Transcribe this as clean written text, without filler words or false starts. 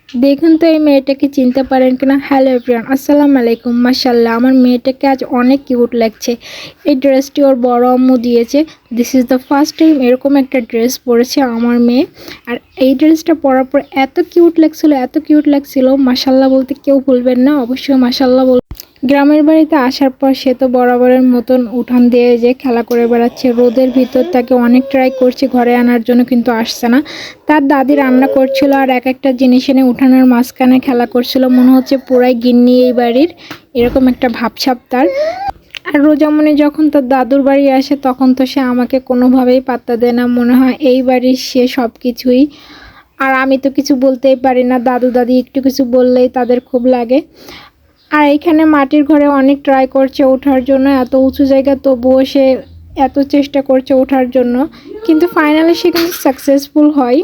দেখুন তো এই মেয়েটাকে চিনতে পারেন কিনা। হ্যালো এভরিওয়ান, আসসালামু আলাইকুম। মাশাআল্লাহ, আমার মেয়েটাকে আজ অনেক কিউট লাগছে। এই ড্রেসটি ওর বড় আম্মু দিয়েছে। This is the first time এরকম একটা ড্রেস পরেছে আমার মেয়ে। আর এই ড্রেসটা পরার পর এত কিউট লাগছিল, এত কিউট লাগছিল, মাশাআল্লাহ বলতে কেউ ভুলবেন না, অবশ্যই মাশাআল্লাহ বল। গ্রামের বাড়িতে আসার পর সে তো বরাবরের মতন উঠান দিয়ে যে খেলা করে বেড়াচ্ছে। রোদের ভিতর তাকে অনেক ট্রাই করছি ঘরে আনার জন্য, কিন্তু আসছে না। তার দাদি রান্না করছিল আর এক একটা জিনিস এনে উঠানের মাঝখানে খেলা করছিল, মনে হচ্ছে পুরাই গিন্নি এই বাড়ির, এরকম একটা ভাবসাব তার। আর রোজামণি যখন তার দাদুর বাড়ি আসে তখন তো সে আমাকে কোনোভাবেই পাত্তা দেয় না, মনে হয় এই বাড়ির সে সব কিছুই। আর আমি তো কিছু বলতেই পারি না, দাদু দাদি একটু কিছু বললেই তাদের খুব লাগে। আর এইখানে মাটির ঘরে অনেক ট্রাই করছে ওঠার জন্য, এত উঁচু জায়গা তবুও সে এত চেষ্টা করছে ওঠার জন্য, কিন্তু ফাইনালি সে কিন্তু সাকসেসফুল হয়।